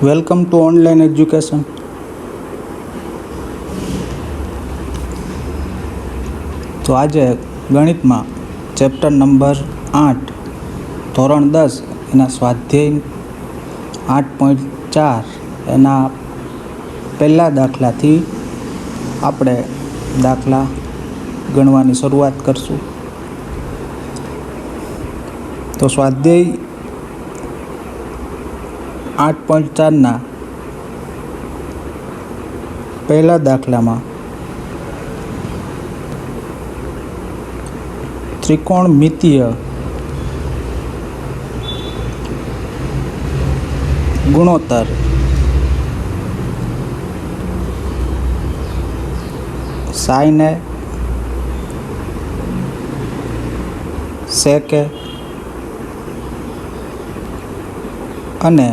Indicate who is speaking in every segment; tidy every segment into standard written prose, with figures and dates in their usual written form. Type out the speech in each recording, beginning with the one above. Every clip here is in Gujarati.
Speaker 1: Welcome to online education. તો આજે ગણિતમાં ચેપ્ટર નંબર 8 ધોરણ 10 એના સ્વાધ્યાય 8.4 એના પહેલા દાખલાથી આપણે દાખલા ગણવાની શરૂઆત કરશું. તો સ્વાધ્યાય 8.4ના પહેલા દાખલામાં ત્રિકોણમિતીય ગુણોત્તર સાઇન એ સેક એ અને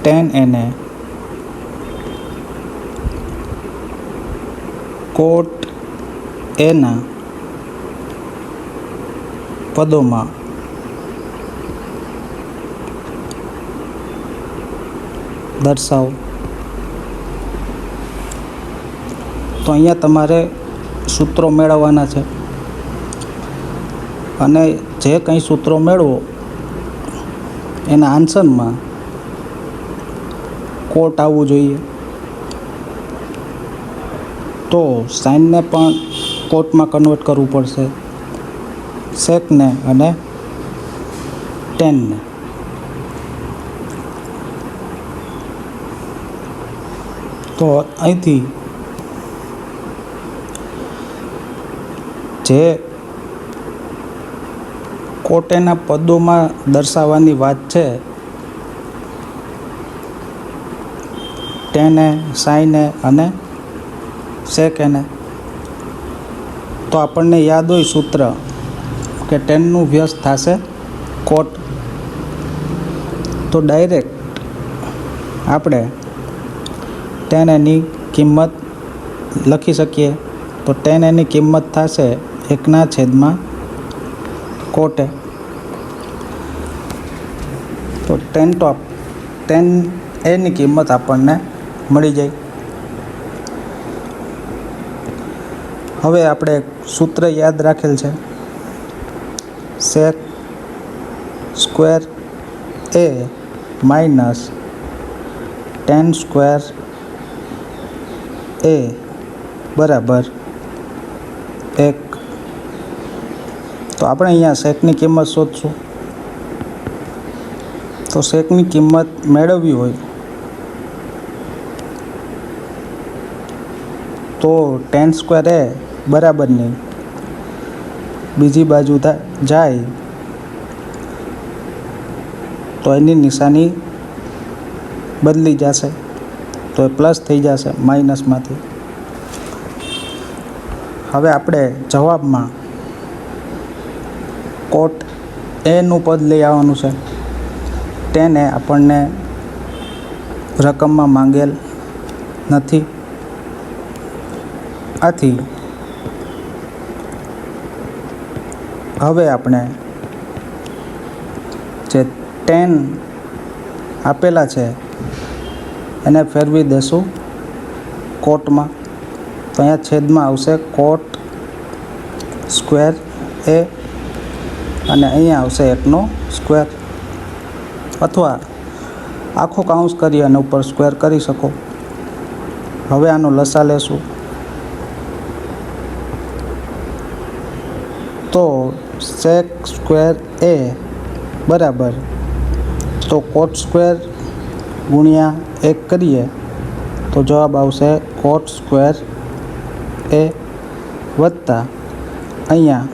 Speaker 1: ટેન એને કોટ એના પદોમાં દર્શાવો. તો અહીંયા તમારે સૂત્રો મેળવવાના છે અને જે કંઈ સૂત્રો મેળવો એના આન્સરમાં કોટ આવવું જોઈએ. તો સાઇનને પણ કોટમાં કન્વર્ટ કરવું પડશે, સેકને અને ટેનને. તો અહીંથી જે કોટેના પદોમાં દર્શાવવાની વાત છે, ટેને, સાઇને અને સેકને, તો આપણને યાદ હોય સૂત્ર કે ટેનનું વ્યસ્ત થશે કોટ. તો ડાયરેક્ટ આપણે ટેન એની કિંમત લખી શકીએ. તો ટેન એની કિંમત થશે 1/, કોટે. તો ટેન એની કિંમત આપણને મળી જાય. હવે આપણે સૂત્ર યાદ રાખેલ છે, સેક સ્ક્વેર એ માઇનસ ટેન સ્ક્વેર એ બરાબર 1. તો આપણે અહીંયા સેકની કિંમત શોધશું. તો સેકની કિંમત મેળવવી હોય તો ટેન સ્ક્વેર એ બરાબરની બીજી બાજુ જાય તો એની નિશાની બદલી જશે, તો એ પ્લસ થઈ જશે માઇનસમાંથી. હવે આપણે જવાબમાં કોટ એનું પદ લઈ આવવાનું છે. ટેન એ આપણને રકમમાં માંગેલ નથી, આથી હવે આપણે જે ટેન આપેલા છે એને ફેરવી દેશું કોટમાં. તો અહીંયા છેદમાં આવશે કોટ સ્ક્વેર એ અને અહીંયા આવશે 1/, અથવા આખો કાઉન્સ કરી અને ઉપર સ્ક્વેર કરી શકો. હવે આનો લસા લેશું. તો સેક સ્ક્વેર એ બરાબર, તો કોટ સ્ક્વેર ગુણ્યા 1 કરીએ તો જવાબ આવશે કોટ સ્ક્વેર એ વત્તા અહીંયા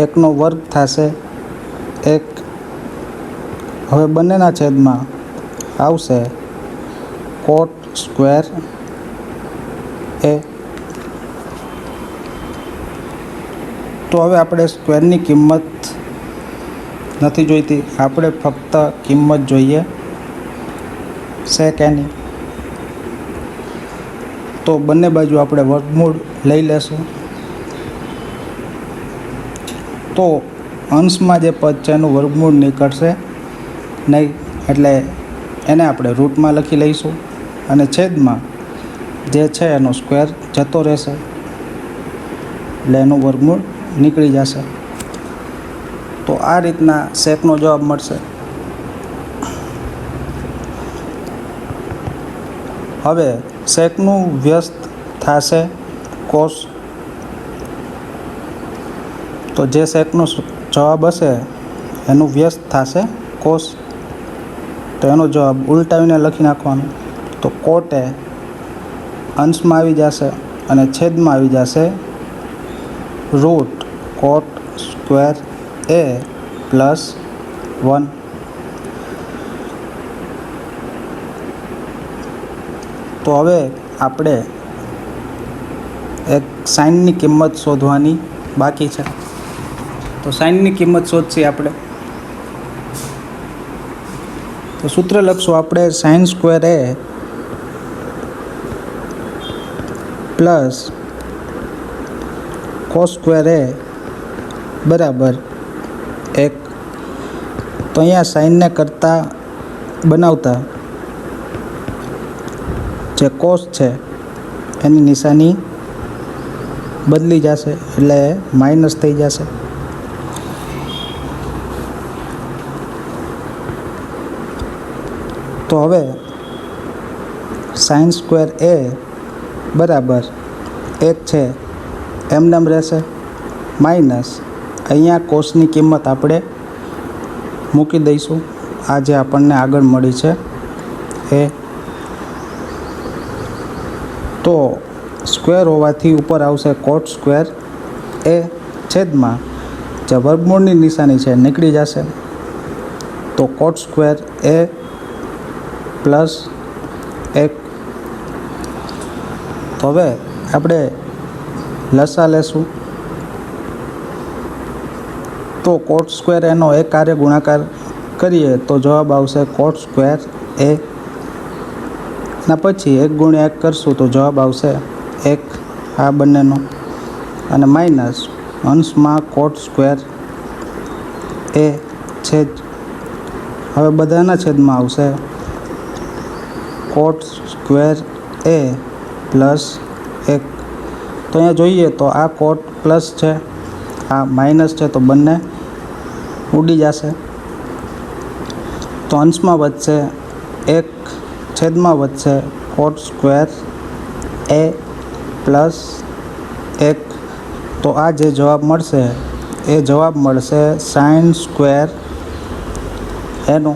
Speaker 1: 1/2 થશે 1. હવે બંનેના છેદમાં આવશે કોટ સ્ક્વેર એ. તો હવે આપણે સ્ક્વેરની કિંમત નથી જોઈતી, આપણે ફક્ત કિંમત જોઈએ સેક એની. તો બંને બાજુ આપણે વર્ગમૂળ લઈ લેશું. તો અંશમાં જે પદ છે એનું વર્ગમૂળ નીકળશે નહીં, એટલે એને આપણે રૂટમાં લખી લઈશું અને છેદમાં જે છે એનો સ્ક્વેર જતો રહેશે, એટલે એનું વર્ગમૂળ નીકળી જશે. તો આ રીતના સેકનો જવાબ મળશે. હવે સેકનું વ્યસ્ત થશે કોસ. તો જે સેકનો જવાબ હશે એનું વ્યસ્ત થશે કોસ. તો એનો જવાબ ઉલટાવીને લખી નાખવાનો. તો કોટ એ અંશમાં આવી જશે અને છેદમાં આવી જશે રૂટ કોટ સ્ક્વેર એ પ્લસ 1. તો હવે આપણે એક સાઇનની કિંમત શોધવાની બાકી છે. તો સાઇનની કિંમત શોધશી આપણે. તો સૂત્ર લખશું આપણે સાઇન સ્ક્વેર એ પ્લસ કોસ સ્ક્વેર એ બરાબર 1. તો અહીંયા સાઇનને કરતાં બનાવતા જે કોસ છે એની નિશાની બદલી જશે, એટલે માઇનસ થઈ જશે. તો હવે સાઇન સ્ક્વેર એ બરાબર 1 છે એમને એમ રહેશે, માઇનસ અહીંયા કોસની કિંમત આપણે મૂકી દઈશું, આ જે આપણને આગળ મળી છે એ. તો સ્ક્વેર હોવાથી ઉપર આવશે કોટ સ્ક્વેર એ છેદમાં જે વર્ગમૂળની નિશાની છે નીકળી જશે. તો કોટ સ્ક્વેર એ પ્લસ 1. તો હવે આપણે લસા લેશું. તો કોટ સ્ક્વેર એનો એક હારે ગુણાકાર કરીએ તો જવાબ આવશે કોટ સ્ક્વેર એ. ના પછી 1 ગુણ્યા 1 કરશું તો જવાબ આવશે 1, આ બંનેનો, અને માઇનસ અંશમાં કોટ સ્ક્વેર એ છેદ. હવે બધાના છેદમાં આવશે કોટ સ્ક્વેર એ પ્લસ 1. તો અહીંયા જોઈએ તો આ કોટ પ્લસ છે, આ માઇનસ છે, તો બંને ઉડી જશે. તો અંશમાં વધશે 1, છેદમાં વધશે કોટ સ્ક્વેર એ પ્લસ 1. તો આ જે જવાબ મળશે એ જવાબ મળશે સાઇન સ્ક્વેર એનો.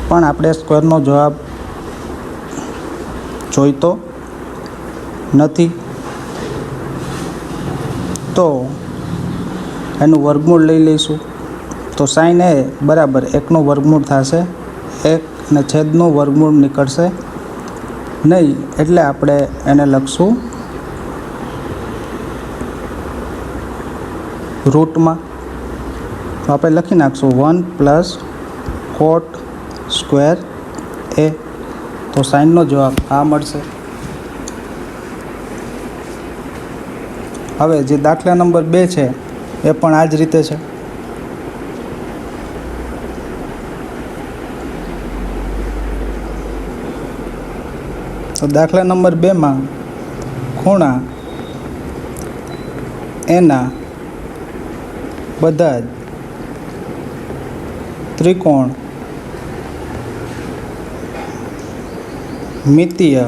Speaker 1: પણ આપણે સ્ક્વેરનો જવાબ જોઈતો નથી, તો એનું વર્ગમૂળ લઈ લઈશું. તો સાઇન એ બરાબર 1નું વર્ગમૂળ થશે 1 અને છેદનું વર્ગમૂળ નીકળશે નહીં, એટલે આપણે એને લખશું રૂટમાં. તો આપણે લખી નાખશું 1 પ્લસ કોટ સ્ક્વેર એ. તો સાઇનનો જવાબ આ મળશે. હવે જે દાખલા નંબર 2 છે એ પણ આ જ રીતે છે. તો દાખલા નંબર 2માં ખૂણા એના બધા જ ત્રિકોણ મિતીય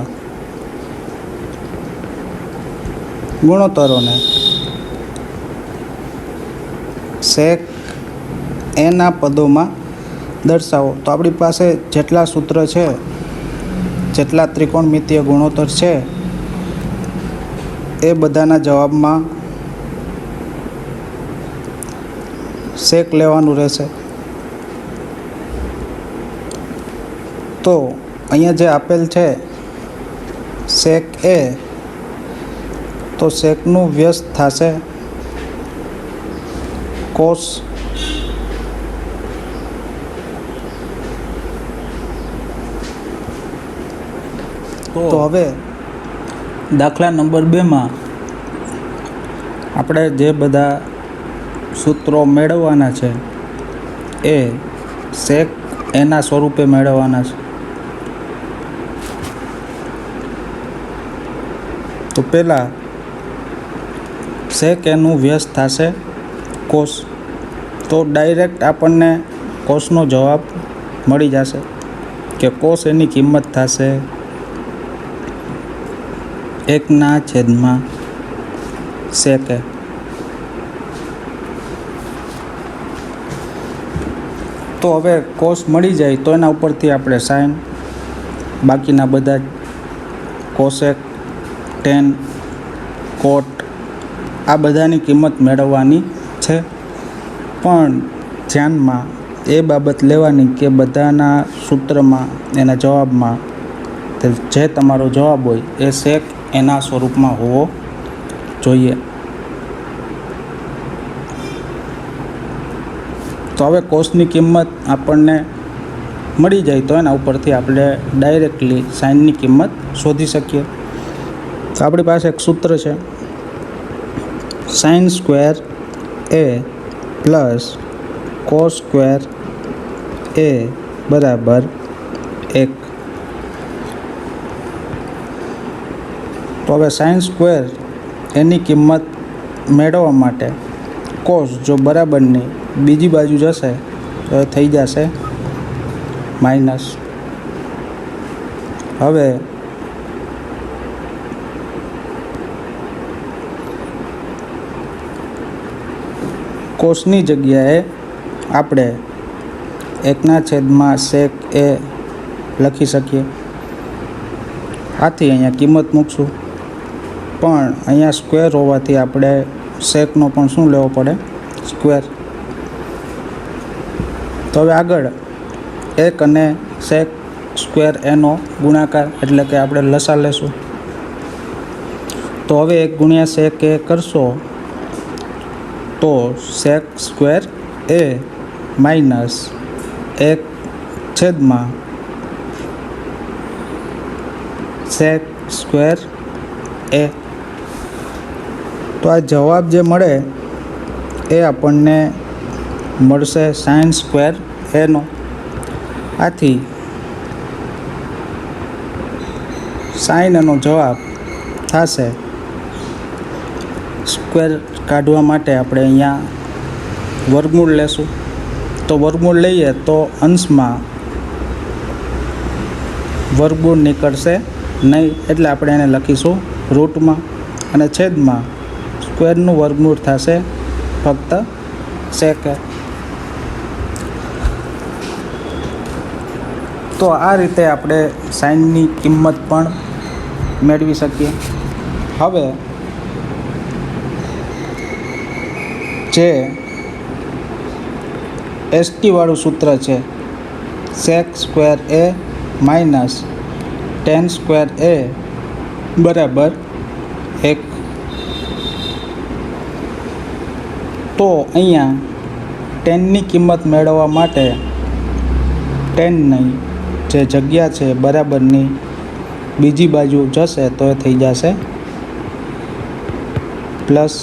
Speaker 1: ગુણોત્તરોને સેક એના પદોમાં દર્શાવો. તો આપણી પાસે જેટલા સૂત્ર છે, જેટલા ત્રિકોણમિતીય ગુણોત્તર છે એ બધાના જવાબમાં સેક લેવાનું રહેશે. તો અહીંયા જે આપેલ છે સેક એ, તો સેકનું વ્યસ્ત થશે કોસ. તો હવે દાખલા નંબર 2માં આપણે જે બધા સૂત્રો મેળવવાના છે એ sec એના સ્વરૂપે મેળવવાના છે. તો પહેલાં sec એનું વ્યસ્ત થશે cos. તો ડાયરેક્ટ આપણને કોસનો જવાબ મળી જશે કે કોસ એની કિંમત થશે 1/sec. તો હવે કોસ મળી જાય તો એના ઉપરથી આપણે સાઇન, બાકીના બધા જ કોસેક, ટેન, કોટ આ બધાની કિંમત મેળવવાની છે. પણ ધ્યાનમાં એ બાબત લેવાની કે બધાના સૂત્રમાં એના જવાબમાં જે તમારો જવાબ હોય એ sec એના સ્વરૂપમાં હોવો જોઈએ. તો હવે કોસની કિંમત આપણને મળી જાય તો એના ઉપરથી આપણે ડાયરેક્ટલી સાઇનની કિંમત શોધી શકીએ. તો આપણી પાસે એક સૂત્ર છે sin square a plus cos square a બરાબર 1. તો હવે sin સ્ક્વેર એની કિંમત મેળવવા માટે cos જો બરાબરની બીજી બાજુ જશે તો એ થઈ જશે માઇનસ. હવે કોસની જગ્યાએ આપણે 1/sec a લખી શકીએ. આથી અહીંયા કિંમત મૂકશું, પણ અહીંયા સ્ક્વેર હોવાથી આપણે સેકનો પણ શું લેવો પડે? સ્ક્વેર. તો હવે આગળ 1 અને sec સ્ક્વેર એનો ગુણાકાર એટલે કે આપણે લસા લેશું. તો હવે 1 × sec a કરશો તો sec square a minus 1/sec square a. તો આ જવાબ જે મળે એ આપણને મળશે sin સ્ક્વેર એનો. આથી sin એનો જવાબ થશે. સ્ક્વેર કાઢવા માટે આપણે અહીંયા વર્ગમૂળ લેશું. તો વર્ગમૂળ લઈએ તો અંશમાં વર્ગમૂળ નીકળશે નહીં, એટલે આપણે એને લખીશું રૂટમાં, અને છેદમાં સ્ક્વેરનું વર્ગમૂળ થશે ફક્ત sec. તો આ રીતે આપણે સાઇનની કિંમત પણ મેળવી શકીએ. હવે જે ST વાળું સૂત્ર છે sec square a minus tan square a બરાબર 1. તો અહીંયા ટેનની કિંમત મેળવવા માટે ટેનની જે જગ્યા છે બરાબરની બીજી બાજુ જશે તો એ થઈ જશે પ્લસ.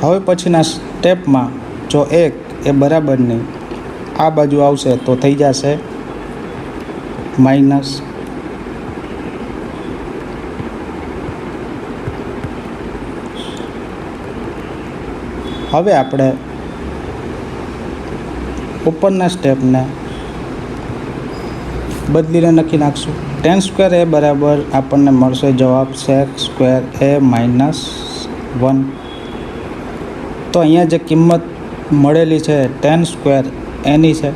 Speaker 1: હવે પછીના સ્ટેપમાં જો 1 એ બરાબરની આ બાજુ આવશે તો થઈ જશે માઇનસ. હવે આપણે ઉપરના સ્ટેપને બદલીને લખી નાખશું. tan સ્ક્વેર a બરાબર આપણને મળશે જવાબ sec સ્ક્વેર a માઇનસ 1. તો અહીંયા જે કિંમત મળેલી છે tan સ્ક્વેર એની છે,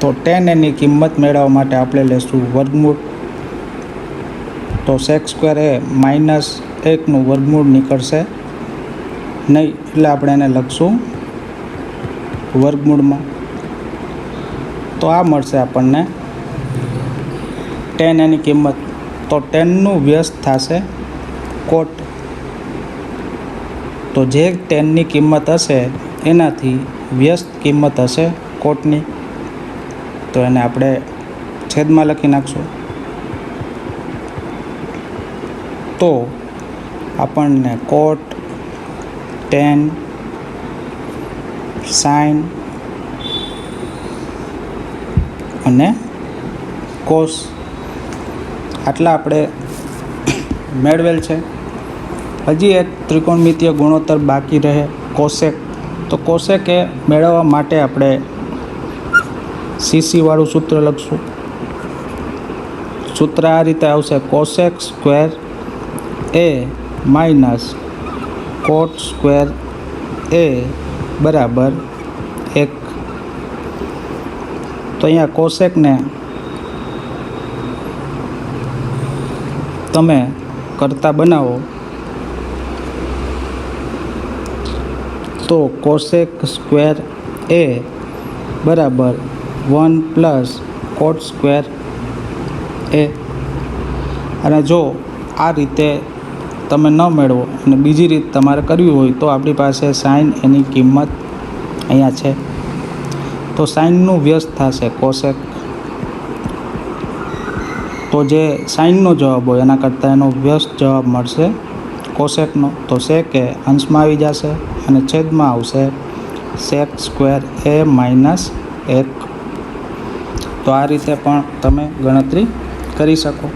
Speaker 1: તો tan એની કિંમત મેળવવા માટે આપણે લેશું વર્ગમૂળ. તો sec સ્ક્વેર એ માઇનસ 1નું વર્ગમૂળ નીકળશે નહીં, એટલે આપણે એને લખશું વર્ગમૂળમાં. તો આ મળશે આપણને tan એની કિંમત. તો tanનું વ્યસ્ત થશે કોટ. તો જે tanની કિંમત હશે એનાથી વ્યસ્ત કિંમત હશે કોટની, તો એને આપણે છેદમાં લખી નાખશું. તો આપણને કોટ, ટેન, સાઇન અને કોસ આટલા આપણે મેળવેલ છે. હજી એક ત્રિકોણમિતીય ગુણોત્તર બાકી રહે કોસેક. તો કોસેક એ મેળવવા માટે આપણે CC વાળું સૂત્ર લખશું. સૂત્ર આ રીતે આવશે: કોસેક સ્ક્વેર એ માઇનસ કોટ સ્ક્વેર એ બરાબર 1. તો અહીંયા કોસેકને તમે કરતા બનાવો તો કોસેક સ્ક્વેર એ બરાબર 1 પ્લસ કોટ સ્ક્વેર એ. અને જો આ રીતે તમે ન મેળવો અને બીજી રીત તમારે કરવી હોય તો આપણી પાસે સાઇન એની કિંમત અહીંયા છે. તો સાઇનનું વ્યસ્ત થશે કોસેક. તો જે સાઇનનો જવાબ હોય એના કરતાં એનો વ્યસ્ત જવાબ મળશે કોસેકનો. તો સેક એ અંશમાં આવી જશે અને છેદમાં આવશે સેક સ્ક્વેર એ માઇનસ 1. તો આ રીતે પણ તમે ગણતરી કરી શકો.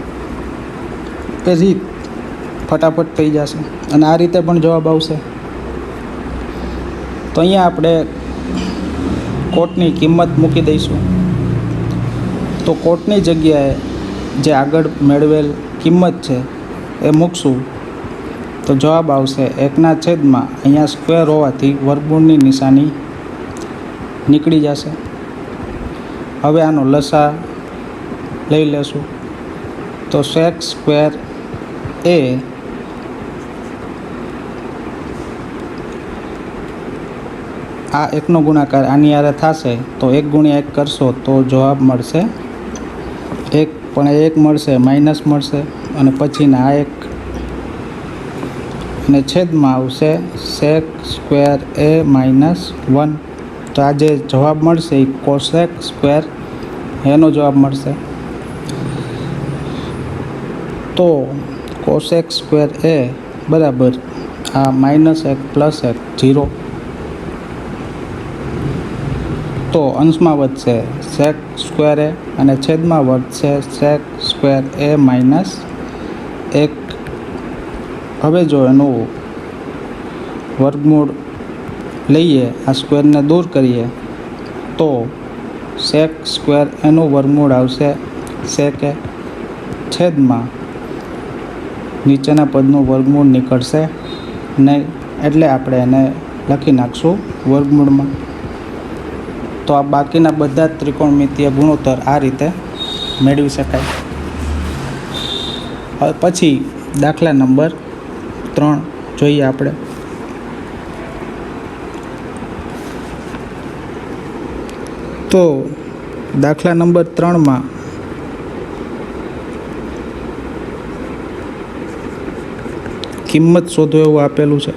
Speaker 1: એ રીત ફટાફટ થઈ જશે અને આ રીતે પણ જવાબ આવશે. તો અહીંયા આપણે કોટની કિંમત મૂકી દઈશું. તો કોટની જગ્યાએ જે આગળ મેળવેલ કિંમત છે એ મૂકશું તો જવાબ આવશે 1ના છેદમાં અહીંયા સ્ક્વેર હોવાથી વર્ગમૂળની નિશાની નીકળી જશે. હવે આનો લસા લઈ લેશું. તો સેક સ્ક્વેર એ આ 1નો ગુણાકાર આની હારે થશે તો 1 ગુણ્યા 1 કરશો તો જવાબ મળશે 1. પણ 1 મળશે માઇનસ મળશે અને પછીના આ 1 અને છેદમાં આવશે સેક સ્ક્વેર એ માઇનસ 1. તો આ જે જવાબ મળશે એ કોસેક સ્ક્વેર એનો જવાબ મળશે. તો કોસેક સ્ક્વેર એ બરાબર આ -1 + 1 0. તો અંશમાં વધશે સેક સ્ક્વેર એ અને છેદમાં વધશે સેક સ્ક્વેર એ માઇનસ 1. હવે જો એનું વર્ગમૂળ લઈએ, આ સ્ક્વેરને દૂર કરીએ તો સેક સ્ક્વેર એનું વર્ગમૂળ આવશે સેક એ છેદમાં નીચેના પદનું વર્ગમૂળ નીકળશે નહીં, એટલે આપણે એને લખી નાખશું વર્ગમૂળમાં. તો આ બાકીના બધા ત્રિકોણમિતીય ગુણોત્તર આ રીતે મેળવી શકાય. હવે પછી દાખલા નંબર 3 જોઈએ આપણે. તો દાખલા નંબર 3માં કિંમત શોધો એવું આપેલું છે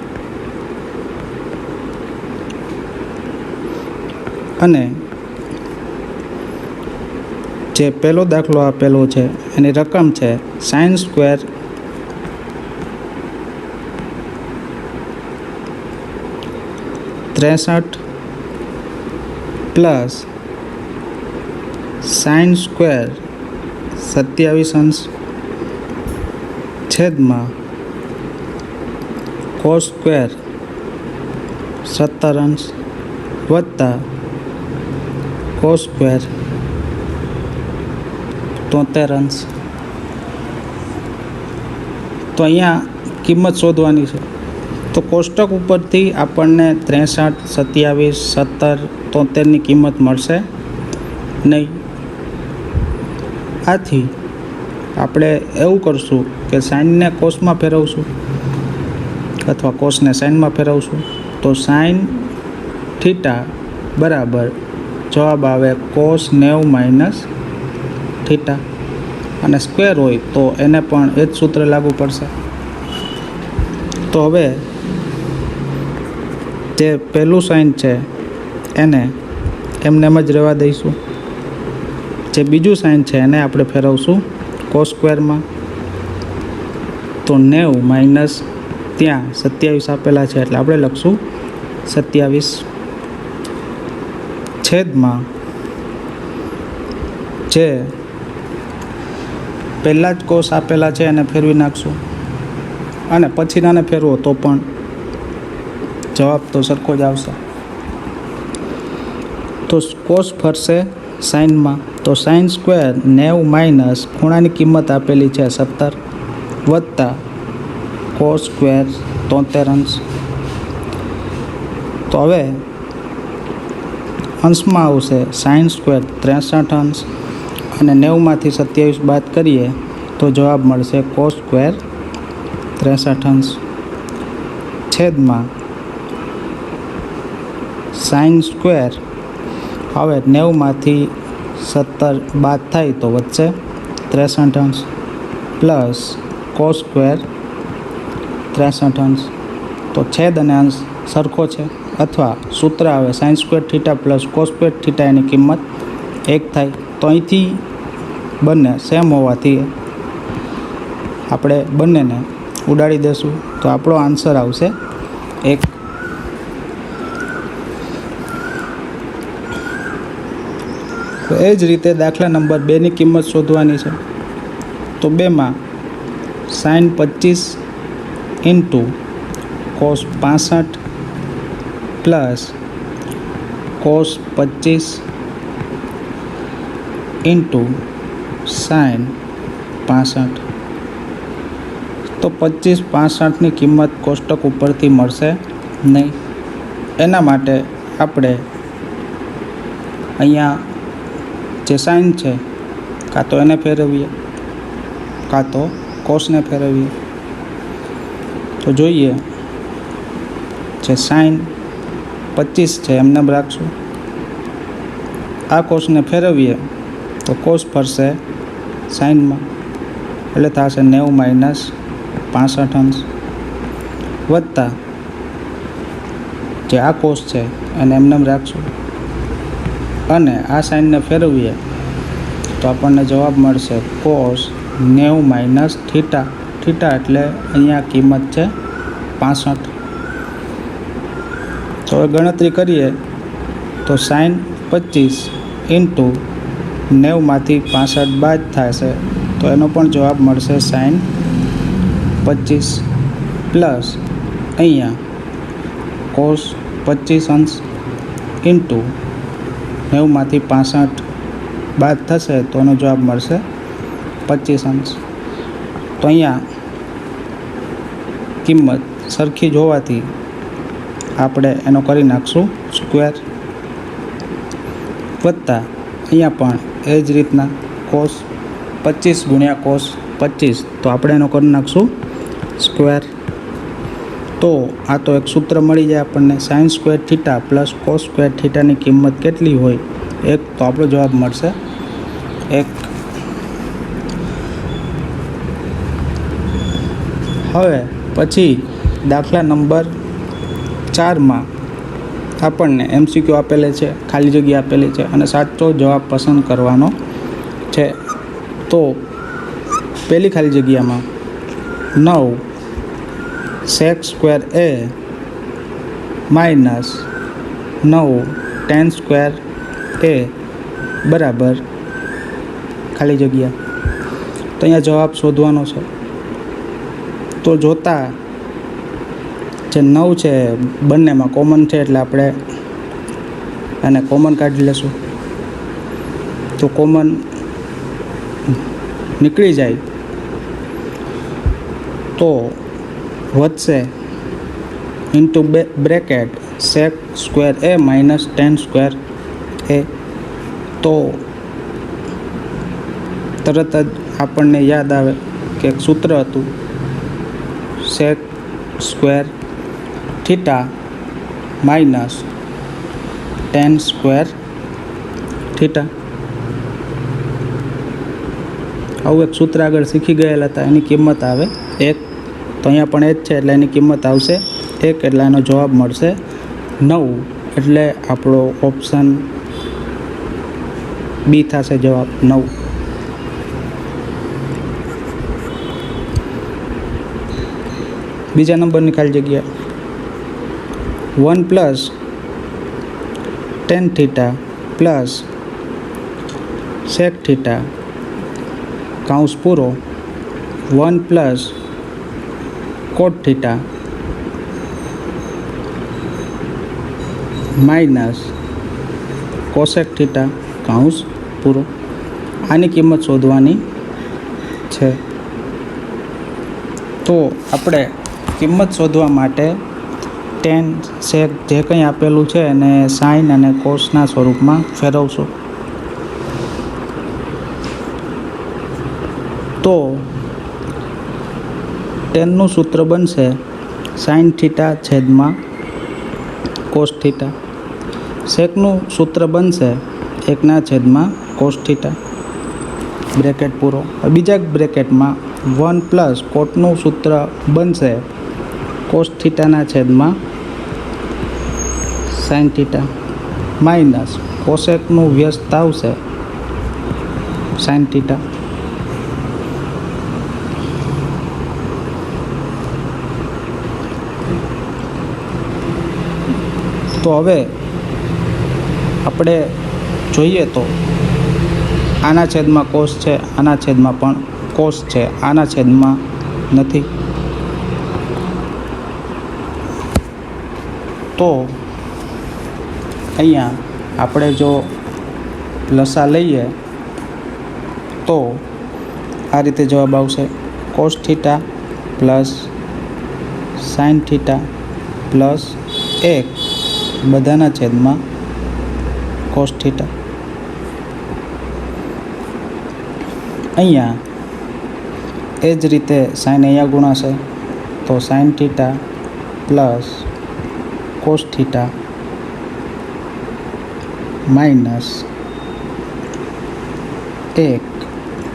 Speaker 1: અને જે પહેલો દાખલો આપેલો છે એની રકમ છે સાઇન સ્ક્વેર +63 સાઇન સ્ક્વેર 27 છેદમાં કોસ સ્ક્વેર 17 વત્તા કોસ સ્ક્વેર 73. તો અહીંયા કિંમત શોધવાની છે. તો કોષ્ટક ઉપરથી આપણને 63, 27, 17, 73ની કિંમત મળશે નહીં. આથી આપણે એવું કરશું કે સાઇનને કોસમાં ફેરવશું અથવા કોસને સાઇનમાં ફેરવશું. તો સાઇન થીટા બરાબર જવાબ આવે કોસ 90 - થીટા અને સ્ક્વેર હોય તો એને પણ એ જ સૂત્ર લાગુ પડશે. તો હવે જે પહેલું સાઇન છે એને એમને એમ જ રહેવા દઈશું. જે બીજું સાઇન છે એને આપણે ફેરવશું કોસ સ્ક્વેરમાં. તો તો 90 માઇનસ ત્યાં 27 આપેલા છે એટલે આપણે લખશું 27 છેદમાં જે પહેલાં જ કોષ આપેલા છે એને ફેરવી નાખશું અને પછીનાને ફેરવો તો પણ જવાબ તો સરખો જ આવશે. તો કોસ ફરશે સાઇનમાં, તો સાઇન સ્ક્વેર 90 માઇનસ ખૂણાની કિંમત આપેલી છે 17 વત્તા કોસ સ્ક્વેર 73 અંશ. તો હવે અંશમાં આવશે સાઇન સ્ક્વેર 63 અંશ અને 90માંથી 27 બાદ કરીએ તો જવાબ મળશે કોસ સ્ક્વેર 63 અંશ છેદમાં સાઇન સ્ક્વેર. હવે 90માંથી 17 બાદ થાય તો વચ્ચે 63 અંશ પ્લસ કોસ સ્ક્વેર 63 અંશ. તો છેદ અને અંશ સરખો છે અથવા સૂત્ર આવે sine square theta plus cos square theta, એની કિંમત 1 થાય. તો અહીંથી બંને સેમ હોવાથી આપણે બંનેને ઉડાડી દઈશું તો આપણો આન્સર આવશે 1. તો એ જ રીતે દાખલા નંબર 2ની કિંમત શોધવાની છે. તો 2માં sine 25 into cos 65 plus cos 25 into sine 65. તો 25 65ની કિંમત કોષ્ટક ઉપરથી મળશે નહીં. એના માટે આપણે અહીંયા જે સાઇન છે કાં તો એને ફેરવીએ કાં તો કોસને ફેરવીએ. તો જોઈએ જે સાઇન 25 છે એમને રાખશું, આ કોસને ફેરવીએ તો કોસ ફરશે સાઇનમાં એટલે થશે 90 માઇનસ 65 અંશ વત્તા જે આ કોસ છે એને એમને રાખશું અને આ સાઇનને ફેરવીએ તો આપણને જવાબ મળશે કોસ 90 માઇનસ થીટા. થીટા એટલે અહીંયા કિંમત છે 65. તો હવે ગણતરી કરીએ તો સાઇન 25 ઇન્ટુ 90માંથી 65 બાદ થશે તો એનો પણ જવાબ મળશે સાઇન 25 પ્લસ અહીંયા કોસ 25 અંશ ઇન્ટુ 90માંથી 65 બાદ થશે તો એનો જવાબ મળશે 25 અંશ. તો અહીંયા કિંમત સરખી જ હોવાથી આપણે એનો કરી નાખશું સ્ક્વેર વત્તા અહીંયા પણ એ જ રીતના કોસ 25 ગુણ્યા કોસ 25 તો આપણે એનો કરી નાખશું સ્ક્વેર. તો આ તો એક સૂત્ર મળી જાય આપણને sine square theta plus cos square થીટાની કિંમત કેટલી હોય 1. તો આપણો જવાબ મળશે 1. હવે પછી દાખલા નંબર 4માં આપણને MCQ આપેલી છે, ખાલી જગ્યા આપેલી છે અને સાચો જવાબ પસંદ કરવાનો છે. તો પહેલી ખાલી જગ્યામાં 9 sec square a minus 9 tan square a બરાબર ખાલી જગ્યા. તો અહીંયા જવાબ શોધવાનો છે. તો જોતા જે 9 છે બંનેમાં કોમન છે એટલે આપણે એને કોમન કાઢી લેશું. તો કોમન નીકળી જાય તો વધશે into bracket sec square a minus tan square a. તો તરત જ આપણને યાદ આવે કે એક સૂત્ર હતું sec square theta minus tan square theta. આવું એક સૂત્ર આગળ શીખી ગયેલા હતા, એની કિંમત આવે 1. તો અહીંયા પણ એ જ છે એટલે એની કિંમત આવશે 1 એટલે એનો જવાબ મળશે 9. એટલે આપણો ઓપ્શન બી થશે જવાબ 9. બીજા નંબરની ખાલી જગ્યા 1 plus tan theta plus sec theta કૌંસ પૂરો 1 plus cot theta minus cosec theta કૌંસ પૂરો. આની કિંમત શોધવાની છે. તો આપણે કિંમત શોધવા માટે ટેન સેક જે કંઈ આપેલું છે એને સાઇન અને કોસના સ્વરૂપમાં ફેરવશું. તો ટેનનું સૂત્ર બનશે સાઇન થીટા છેદમાં કોસ થીટા. સેકનું સૂત્ર બનશે 1/છેદમાં કોસ થીટા. બ્રેકેટ પૂરો. બીજા બ્રેકેટમાં 1 પ્લસ કોટનું સૂત્ર બનશે કોસ થીટાના છેદમાં સાઇન થીટા માઇનસ કોસેકનું વ્યસ્ત આવશે સાઇન થીટા. તો હવે આપણે જોઈએ તો આના છેદમાં કોસ છે, આના છેદમાં પણ કોસ છે, આના છેદમાં નથી. તો અહીંયા આપણે જો લસા લઈએ તો આ રીતે જવાબ આવશે cos theta plus sine theta plus 1 બધાના છેદમાં કોસ થીટા. અહીંયા એ જ રીતે સાઇન અહીંયા ગુણાશે તો sine theta plus cos theta minus 1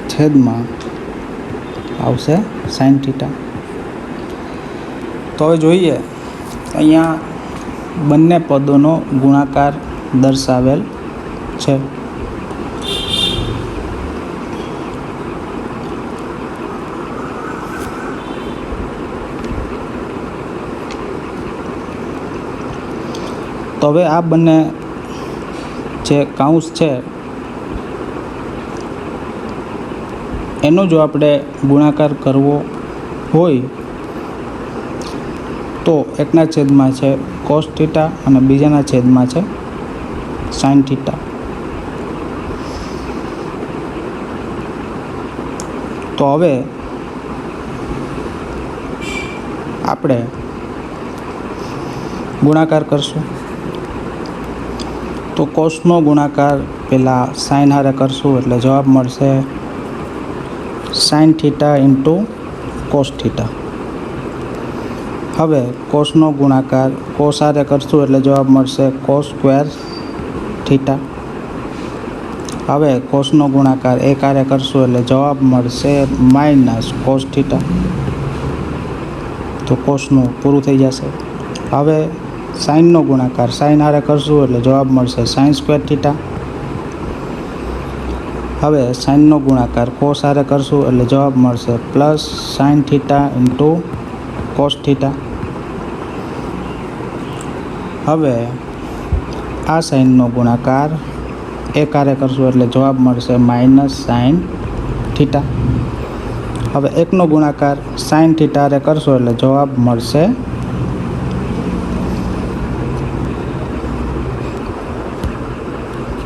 Speaker 1: છેદમાં આવશે સાઇન થીટા. તો હવે જોઈએ અહીંયા બંને પદોનો ગુણાકાર દર્શાવેલ છે. તો હવે આ બંને જે કૌંસ છે એનો જો આપણે ગુણાકાર કરવો હોય તો એકના છેદમાં છે કોસ થીટા અને બીજાના છેદમાં છે સાઇન થીટા. તો હવે આપણે ગુણાકાર કરશું. તો કોસનો ગુણાકાર પહેલાં સાઇન હારે કરશું એટલે જવાબ મળશે sine theta into cos theta. હવે કોસનો ગુણાકાર કોસ હારે કરશું એટલે જવાબ મળશે કોસ સ્ક્વેર થીટા. હવે કોસનો ગુણાકાર એક હારે કરશું એટલે જવાબ મળશે માઇનસ કોસ થીટા. તો કોસનું પૂરું થઈ જશે. હવે સાઇનનો ગુણાકાર સાઇન હારે કરશું એટલે જવાબ મળશે સાઇન સ્ક્વેર થીટા. હવે સાઇનનો ગુણાકાર કોસ હારે કરશું એટલે જવાબ મળશે plus sine theta into cos theta. હવે આ સાઇનનો ગુણાકાર એક હારે કરશું એટલે જવાબ મળશે માઇનસ સાઇન થીટા. હવે એકનો ગુણાકાર સાઇન થીટા હારે કરશો એટલે જવાબ મળશે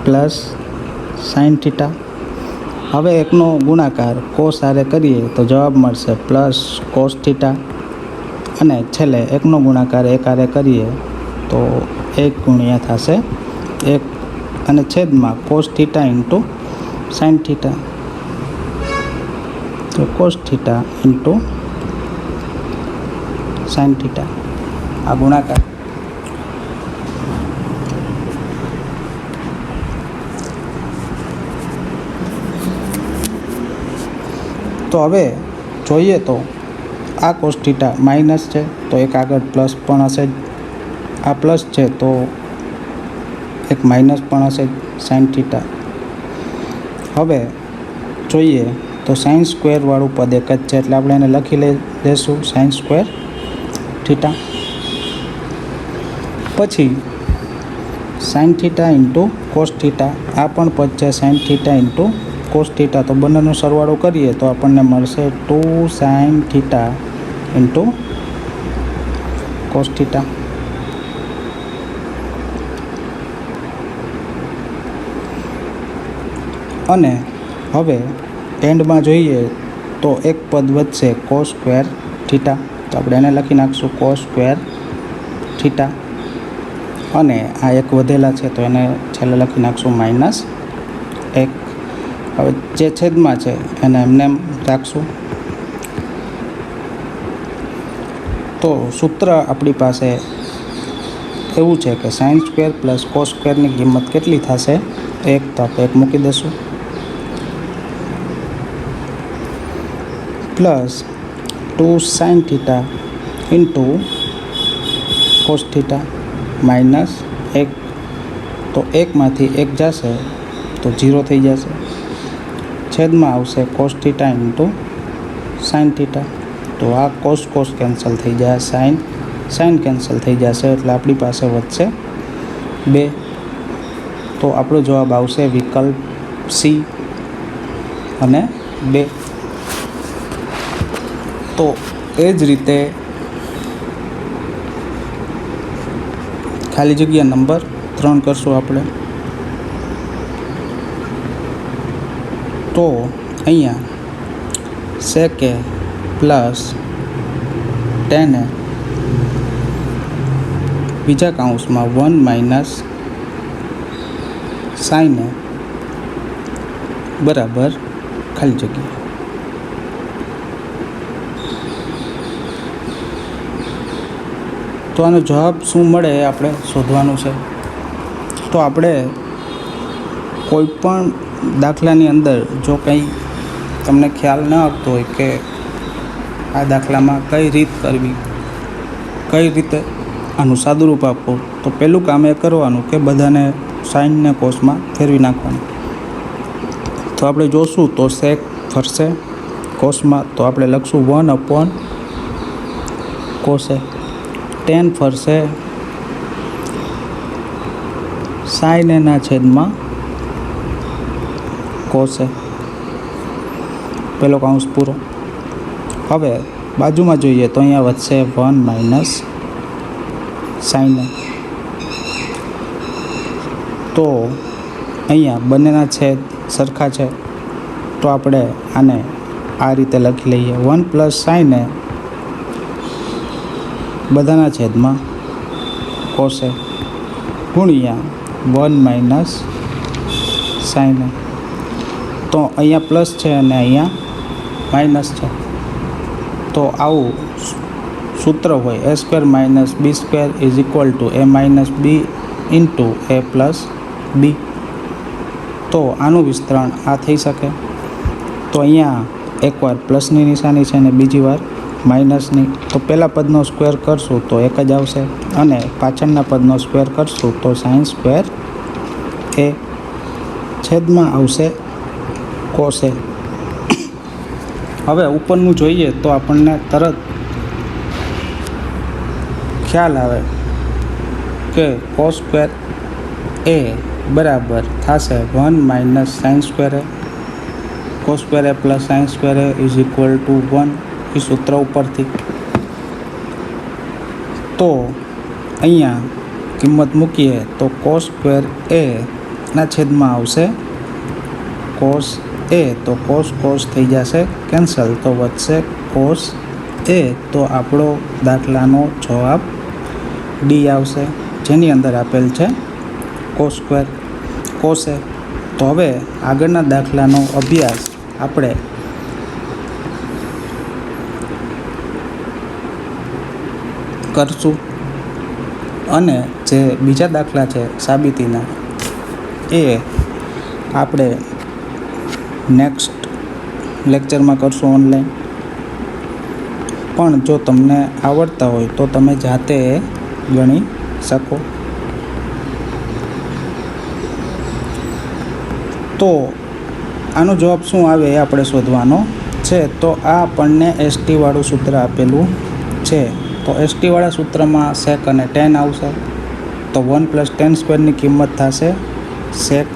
Speaker 1: પ્લસ સાઇન થીટા. હવે એકનો ગુણાકાર કોસ હારે કરીએ તો જવાબ મળશે પ્લસ કોસ થીટા. અને છેલ્લે એકનો ગુણાકાર એક હારે કરીએ તો 1 ગુણ્યા થશે 1 અને છેદમાં cos theta into sine theta. તો cos theta into sine theta આ ગુણાકાર. તો હવે જોઈએ તો આ કોસ થીટા માઇનસ છે તો એક આગળ પ્લસ પણ હશે જ. આ પ્લસ છે તો એક માઇનસ પણ હશે સાઇન થીટા. હવે જોઈએ તો સાઇન સ્ક્વેરવાળું પદ એક જ છે એટલે આપણે એને લખી દઈશું સાઇન સ્ક્વેર થીટા, પછી sine theta into cos theta, આ પણ પદ છે sine theta into cos theta, તો બંનેનો સરવાળો કરીએ તો આપણને મળશે 2 sine theta into cos theta. અને હવે એન્ડમાં જોઈએ તો એક પદ વધશે કોસ સ્ક્વેર થીટા, તો આપણે એને લખી નાખશું કોસ સ્ક્વેર થીટા. અને આ એક વધેલા છે તો એને છેલ્લે લખી નાખશું -1. હવે જે છેદમાં છે એને એમને એમ રાખશું. તો સૂત્ર આપણી પાસે એવું છે કે સાઇન સ્ક્વેર પ્લસ કોસ સ્ક્વેરની કિંમત કેટલી થશે? 1, તો આપણે 1 મૂકી દઈશું. Plus 2 sine theta into cos theta -1, તો 1માંથી 1 જશે તો 0 થઈ જશે. છેદમાં આવશે cos theta into sine theta, તો આ કોસ કેન્સલ થઈ જાય, સાઇન કેન્સલ થઈ જશે, એટલે આપણી પાસે વધશે 2. તો આપણો જવાબ આવશે વિકલ્પ સી અને 2. તો એ જ રીતે ખાલી જગ્યા નંબર 3 કરશું આપણે. તો અહીંયા sec a plus tan a બીજા કૌંસમાં 1 માઇનસ sin a બરાબર ખાલી જગ્યા. તો આનો જવાબ શું મળે એ આપણે શોધવાનું છે. તો આપણે કોઈ પણ દાખલાની અંદર જો કંઈ તમને ખ્યાલ ન આવતો હોય કે આ દાખલામાં કઈ રીત કરવી, કઈ રીતે આનું સાદુરૂપ આપવું, તો પહેલું કામ એ કરવાનું કે બધાને સાઇનને કોસમાં ફેરવી નાખવાનું. તો આપણે જોશું તો સેક ફરશે કોસમાં, તો આપણે લખશું 1/cos a. tan ફરશે sin a ના છેદમાં cos a. પહેલો કૌંસ પૂરો. હવે બાજુમાં જોઈએ તો અહીંયા વધશે 1 માઇનસ sin a. તો અહીંયા બંનેના છેદ સરખા છે, તો આપણે આને આ રીતે લખી લઈએ 1 + sin a બધાના છેદમાં cos a ગુણ્યા 1 માઇનસ sin a. તો અહીંયા પ્લસ છે અને અહીંયા માઇનસ છે, તો આવું સૂત્ર હોય a² - b² = a - b × a + b. તો આનું વિસ્તરણ આ થઈ શકે. તો અહીંયા એકવાર પ્લસની નિશાની છે અને બીજી વાર માઇનસની. તો પહેલા પદનો સ્ક્વેર કરશું તો 1 જ આવશે, અને પાછળના પદનો સ્ક્વેર કરશું તો sin² a છેદમાં આવશે cos a. હવે ઉપરનું જોઈએ તો આપણને તરત ખ્યાલ આવે કે cos² a બરાબર થશે 1 minus sin² a. cos² a plus sin² a = 1 એ સૂત્ર ઉપરથી. તો અહીંયા કિંમત મૂકીએ તો cos² a ના છેદમાં આવશે cos a, તો cos થઈ જશે કેન્સલ, તો વધશે cos a. તો આપણો દાખલાનો જવાબ ડી આવશે, જેની અંદર આપેલ છે cos² cos a. તો હવે આગળના દાખલાનો અભ્યાસ આપણે કરશું, અને જે બીજા દાખલા છે સાબિતીના એ આપણે નેક્સ્ટ લેક્ચરમાં કરશું ઓનલાઈન. પણ જો તમને આવડતા હોય તો તમે જાતે ગણી શકો. તો આનો જવાબ શું આવે એ આપણે શોધવાનો છે. તો આ આપણને ST વાળું સૂત્ર આપેલું છે, તો તો ST વાળા સૂત્રમાં સેક અને ટેન આવશે, તો 1 + tan સ્ક્વેરની કિંમત થશે સેક,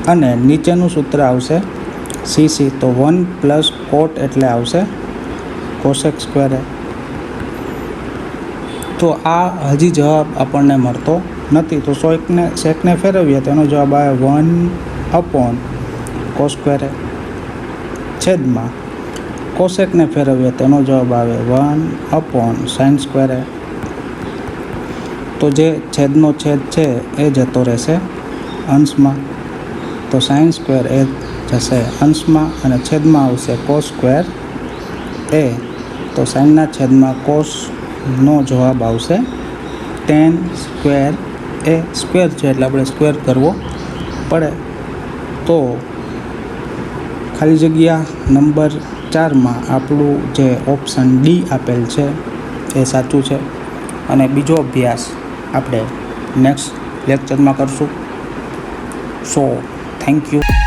Speaker 1: અને નીચેનું સૂત્ર આવશે CC, તો 1 + cot એટલે આવશે કોસેક સ્ક્વેર એ. તો આ હજી જવાબ આપણને મળતો નથી. તો સેકને ફેરવીએ તો એનો જવાબ આવે 1/cos સ્ક્વેર એ, છેદમાં કોસેકને ફેરવીએ તો એનો જવાબ આવે 1/sin સ્ક્વેર એ. તો જે છેદનો છેદ છે એ જતો રહેશે અંશમાં, તો sin સ્ક્વેર એ જશે અંશમાં અને છેદમાં આવશે cos સ્ક્વેર એ. તો સાઇનના છેદમાં કોસનો જવાબ આવશે tan સ્ક્વેર એ. સ્ક્વેર છે એટલે આપણે સ્ક્વેર કરવો પડે. તો ખાલી જગ્યા નંબર 4માં આપણું જે ઓપ્શન D આપેલ છે એ સાચું છે. અને બીજો અભ્યાસ આપણે નેક્સ્ટ લેક્ચરમાં કરશું. So thank you.